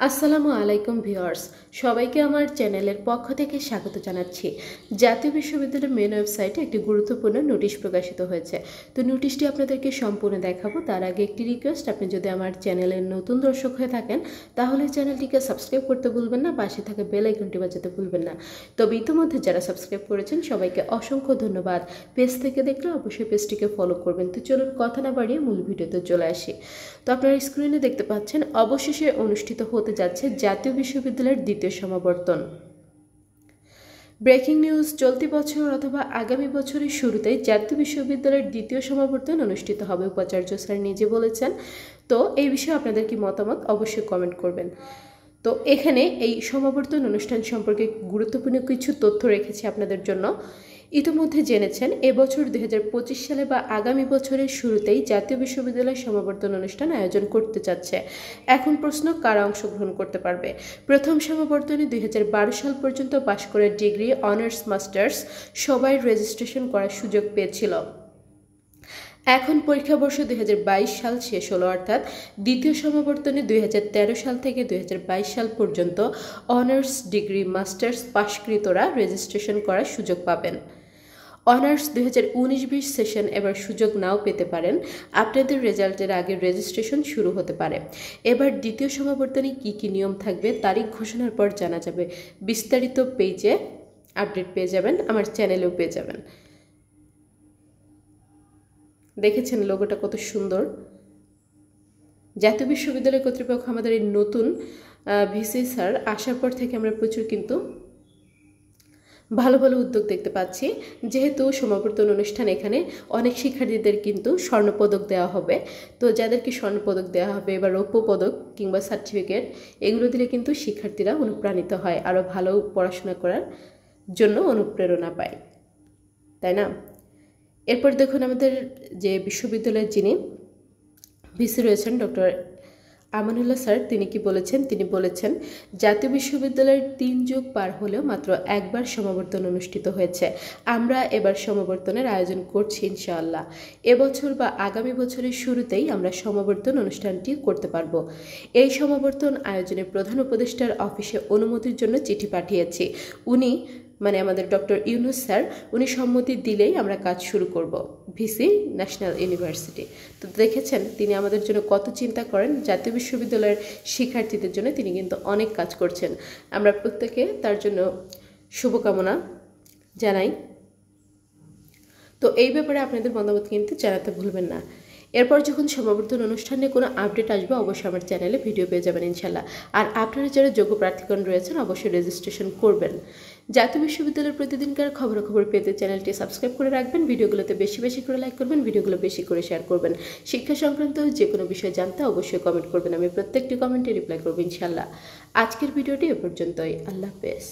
আসসালামু আলাইকুম ভিউয়ার্স, সবাইকে আমার চ্যানেলের পক্ষ থেকে স্বাগত জানাচ্ছি। জাতীয় বিশ্ববিদ্যালয়ের মেন ওয়েবসাইটে একটি গুরুত্বপূর্ণ নোটিশ প্রকাশিত হয়েছে। তো নোটিশটি আপনাদেরকে সম্পূর্ণ দেখাবো। তার আগে একটি রিকোয়েস্ট, আপনি যদি আমার চ্যানেলের নতুন দর্শক হয়ে থাকেন তাহলে চ্যানেলটিকে সাবস্ক্রাইব করতে ভুলবেন না, পাশে থাকা বেল আইকনটি বাজাতে ভুলবেন না। তবে ইতিমধ্যে যারা সাবস্ক্রাইব করেছেন সবাইকে অসংখ্য ধন্যবাদ। পেজ থেকে দেখলে অবশ্যই পেজটিকে ফলো করবেন। তো চলুন কথা না বাড়িয়ে মূল ভিডিওতে চলে আসি। তো আপনারা স্ক্রিনে দেখতে পাচ্ছেন অবশেষে অনুষ্ঠিত হতে যাচ্ছে জাতীয় বিশ্ববিদ্যালয়ের দ্বিতীয় সমাবর্তন। ব্রেকিং নিউজ, চলতি বছর অথবা আগামী বছরের শুরুতেই জাতীয় বিশ্ববিদ্যালয়ের দ্বিতীয় সমাবর্তন অনুষ্ঠিত হবে, উপাচার্য স্যার নিজে বলেছেন। তো এই বিষয়ে আপনাদের কি মতামত অবশ্যই কমেন্ট করবেন। তো এখানে এই সমাবর্তন অনুষ্ঠান সম্পর্কে গুরুত্বপূর্ণ কিছু তথ্য রেখেছি আপনাদের জন্য। ইতিমধ্যে জেনেছেন এবছর 2025 সালে বা আগামী বছরের শুরুতেই জাতীয় বিশ্ববিদ্যালয় সমাবর্তন অনুষ্ঠান আয়োজন করতে যাচ্ছে। এখন প্রশ্ন, কারা অংশগ্রহণ করতে পারবে? প্রথম সমাবর্তনে 2012 সাল পর্যন্ত পাশ করে ডিগ্রি, অনার্স, মাস্টার্স সবাই রেজিস্ট্রেশন করার সুযোগ পেয়েছিল। এখন পরীক্ষাবর্ষ 2022 সাল শেষ হলো, অর্থাৎ দ্বিতীয় সমাবর্তনে 2013 সাল থেকে 2022 সাল পর্যন্ত অনার্স, ডিগ্রি, মাস্টার্স পাশকৃতরা রেজিস্ট্রেশন করার সুযোগ পাবেন। অনার্স 2019-20 সেশন এবার সুযোগ নাও পেতে পারেন, আপনাদের রেজাল্টের আগে রেজিস্ট্রেশন শুরু হতে পারে। এবার দ্বিতীয় সমাবর্তনে কী কী নিয়ম থাকবে তারিখ ঘোষণার পর জানা যাবে। বিস্তারিত পেজে আপডেট পেয়ে যাবেন, আমার চ্যানেলেও পেয়ে যাবেন। দেখেছেন লোগোটা কত সুন্দর। জাতীয় বিশ্ববিদ্যালয় কর্তৃপক্ষ আমাদের এই নতুন ভিসি স্যার আসার পর থেকে আমরা প্রচুর কিন্তু ভালো ভালো উদ্যোগ দেখতে পাচ্ছি। যেহেতু সমাবর্তন অনুষ্ঠান, এখানে অনেক শিক্ষার্থীদের কিন্তু স্বর্ণপদক দেওয়া হবে। তো যাদেরকে স্বর্ণপদক দেওয়া হবে বা রৌপ্য পদক কিংবা সার্টিফিকেট, এগুলো দিলে কিন্তু শিক্ষার্থীরা অনুপ্রাণিত হয়, আরও ভালো পড়াশোনা করার জন্য অনুপ্রেরণা পায়, তাই না? এরপর দেখুন আমাদের যে বিশ্ববিদ্যালয়ের যিনি ভিসি রয়েছেন ডক্টর আমানুল্লাহ স্যার, তিনি কি বলেছেন? তিনি বলেছেন, জাতীয় বিশ্ববিদ্যালয়ের 3 যুগ পার হলেও মাত্র একবার সমাবর্তন অনুষ্ঠিত হয়েছে। আমরা এবার সমাবর্তনের আয়োজন করছি ইনশাআল্লাহ। এবছর বা আগামী বছরের শুরুতেই আমরা সমাবর্তন অনুষ্ঠানটি করতে পারব। এই সমাবর্তন আয়োজনে প্রধান উপদেষ্টার অফিসে অনুমতির জন্য চিঠি পাঠিয়েছি। উনি আমাদের ডক্টর ইউনুস স্যার, উনি সম্মতি দিলেই আমরা কাজ শুরু করব। VC national university. তো দেখেছেন তিনি আমাদের জন্য কত চিন্তা করেন। জাতীয় বিশ্ববিদ্যালয়ের শিক্ষার্থীদের জন্য তিনি কিন্তু অনেক কাজ করছেন। আমরা প্রত্যেকে তার জন্য শুভকামনা জানাই। তো এই ব্যাপারে আপনাদের মতামত কিন্তু জানাতে ভুলবেন না। এরপর যখন সমাবর্তন অনুষ্ঠানে কোনো আপডেট আসবে অবশ্যই আমার চ্যানেলে ভিডিও পেয়ে যাবেন ইনশাল্লাহ। আর আপনারা যারা যোগ্য প্রার্থীগণ রয়েছেন অবশ্যই রেজিস্ট্রেশন করবেন। জাতীয় বিশ্ববিদ্যালয়ের প্রতিদিনকার খবরাখবর পেতে চ্যানেলটি সাবস্ক্রাইব করে রাখবেন। ভিডিওগুলোতে বেশি বেশি করে লাইক করবেন, ভিডিওগুলো বেশি করে শেয়ার করবেন। শিক্ষা সংক্রান্ত যে কোনো বিষয় জানতে অবশ্যই কমেন্ট করবেন, আমি প্রত্যেকটি কমেন্টে রিপ্লাই করবো ইনশাল্লাহ। আজকের ভিডিওটি এ পর্যন্তই। আল্লাহ হাফেজ।